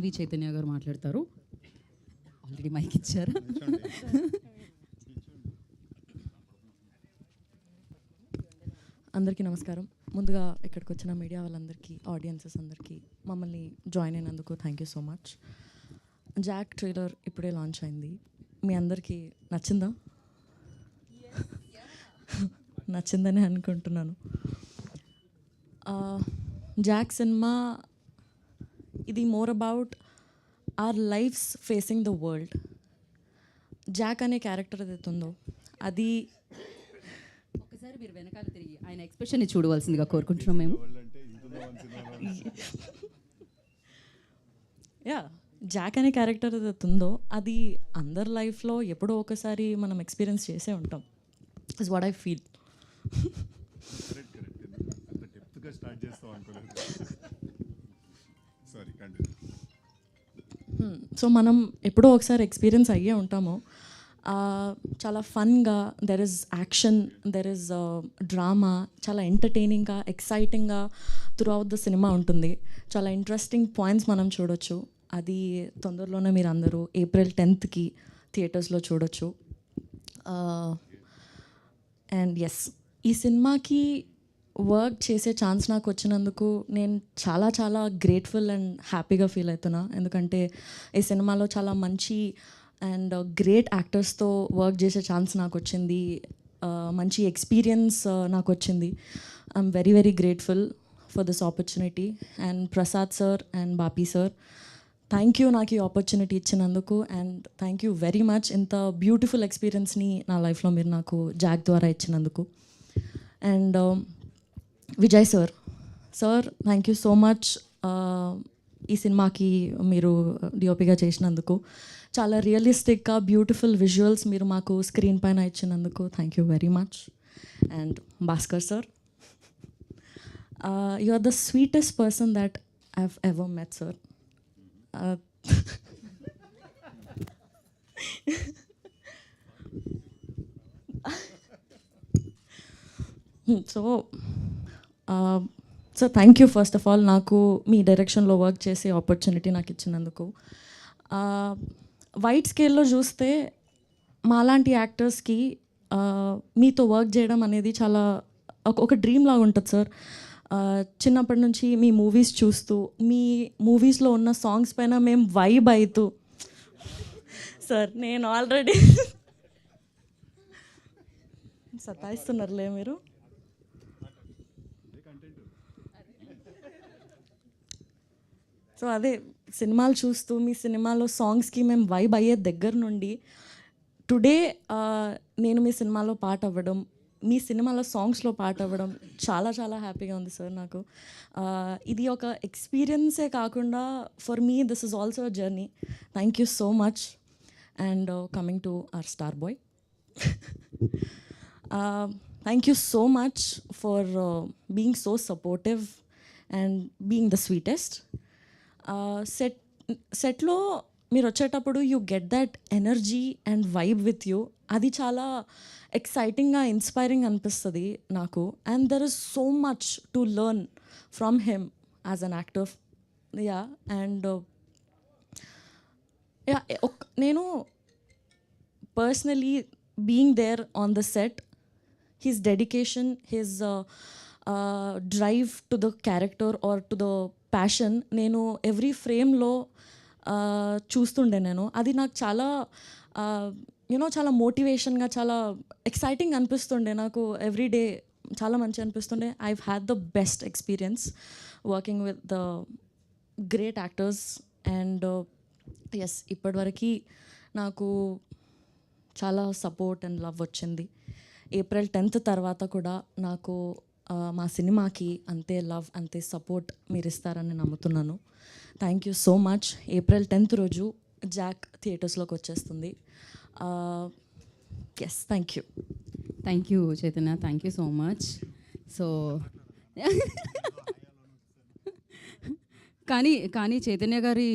వి చైతన్య గారు మాట్లాడతారు. Already mic ఇచ్చారు. అందరికీ నమస్కారం. ముందుగా ఇక్కడికి వచ్చిన మీడియా వాళ్ళందరికీ, ఆడియన్సెస్ అందరికీ మమ్మల్ని జాయిన్ అయినందుకు thank you so much. Jack trailer ఇప్పుడే లాంచ్ అయింది. మీ అందరికీ నచ్చిందా? నచ్చిందని అనుకుంటున్నాను. జాక్ సినిమా ఇది more about our lives facing the world. Jack అనే క్యారెక్టర్ ఏదైతే ఉందో అది ఒకసారి మీరు వెనకాల తిరిగి ఆయన ఎక్స్ప్రెషన్ని చూడవలసిందిగా కోరుకుంటున్నాం మేము. యా జాక్ అనే క్యారెక్టర్ ఏదైతే ఉందో అది అందరి లైఫ్లో ఎప్పుడో ఒకసారి మనం ఎక్స్పీరియన్స్ చేసే ఉంటాం. Is what I feel. So మనం ఎప్పుడో ఒకసారి ఎక్స్పీరియన్స్ అయ్యే ఉంటాము. చాలా ఫన్గా, there is action, there is drama, చాలా ఎంటర్టైనింగ్గా, ఎక్సైటింగ్గా త్రూ అవుట్ ద సినిమా ఉంటుంది. చాలా ఇంట్రెస్టింగ్ పాయింట్స్ మనం చూడొచ్చు. అది తొందరలోనే మీరు అందరూ April 10th థియేటర్స్లో చూడొచ్చు. అండ్ ఎస్, ఈ సినిమాకి వర్క్ చేసే ఛాన్స్ నాకు వచ్చినందుకు నేను చాలా చాలా గ్రేట్ఫుల్ అండ్ హ్యాపీగా ఫీల్ అవుతున్నా. ఎందుకంటే ఈ సినిమాలో చాలా మంచి అండ్ గ్రేట్ యాక్టర్స్తో వర్క్ చేసే ఛాన్స్ నాకు వచ్చింది. మంచి ఎక్స్పీరియన్స్ నాకు వచ్చింది. I'm very very grateful for this opportunity. And Prasad sir and Bapi sir, thank you నాకు ఈ ఆపర్చునిటీ ఇచ్చినందుకు. And thank you very much ఇంత బ్యూటిఫుల్ ఎక్స్పీరియన్స్ని నా లైఫ్లో మీరు నాకు జాక్ ద్వారా ఇచ్చినందుకు. And Vijay sir, thank you so much ఈ సినిమాకి మీరు డిఓపిగా చేసినందుకు. చాలా రియలిస్టిక్గా బ్యూటిఫుల్ విజువల్స్ మీరు మాకు స్క్రీన్ పైన ఇచ్చినందుకు thank you very much. And Bhaskar sir, you are the sweetest person that I have ever met sir. So thank you first of all నాకు మీ డైరెక్షన్లో వర్క్ చేసే ఆపర్చునిటీ నాకు ఇచ్చినందుకు. వైడ్ స్కేల్లో చూస్తే మాలాంటి యాక్టర్స్కి మీతో వర్క్ చేయడం అనేది చాలా ఒక డ్రీమ్ లాగా ఉంటుంది సార్. చిన్నప్పటి నుంచి మీ మూవీస్ చూస్తూ, మీ మూవీస్లో ఉన్న సాంగ్స్ పైన మేము వైబ్ అవుతూ, సార్ నేను ఆల్రెడీ సతాయిస్తున్నారులే మీరు. సో అదే సినిమాలు చూస్తూ మీ సినిమాలో సాంగ్స్కి మేము వైబ్ అయ్యే దగ్గర నుండి టుడే నేను మీ సినిమాలో పాట అవ్వడం, మీ సినిమాలో సాంగ్స్లో పాట అవ్వడం చాలా చాలా హ్యాపీగా ఉంది సార్ నాకు. ఇది ఒక ఎక్స్పీరియన్సే కాకుండా for me this is also a journey. Thank you so much. And coming to our star boy, thank you so much for being so supportive and being the sweetest. సెట్లో మీరు వచ్చేటప్పుడు you get that energy and vibe with you. అది చాలా ఎక్సైటింగ్గా, inspiring అనిపిస్తుంది నాకు. And there is so much to learn from him as an actor. Yeah and yeah నేను personally being there on the set, his dedication, his drive to the character or to the passion, నేను every ఫ్రేమ్లో చూస్తుండే. అది నాకు చాలా చాలా మోటివేషన్గా, చాలా exciting అనిపిస్తుండే నాకు. ఎవ్రీ డే చాలా మంచి అనిపిస్తుండే. I've had the best experience working with the great actors. And yes, ఇప్పటివరకు నాకు చాలా సపోర్ట్ అండ్ లవ్ వచ్చింది. April 10th తర్వాత కూడా నాకు మా సినిమాకి అంతే లవ్, అంతే సపోర్ట్ మీరు ఇస్తారని నమ్ముతున్నాను. Thank you so much. April 10th రోజు జాక్ థియేటర్స్లోకి వచ్చేస్తుంది. Yes, thank you. Thank you Chaitanya, thank you so much. So కానీ చైతన్య గారి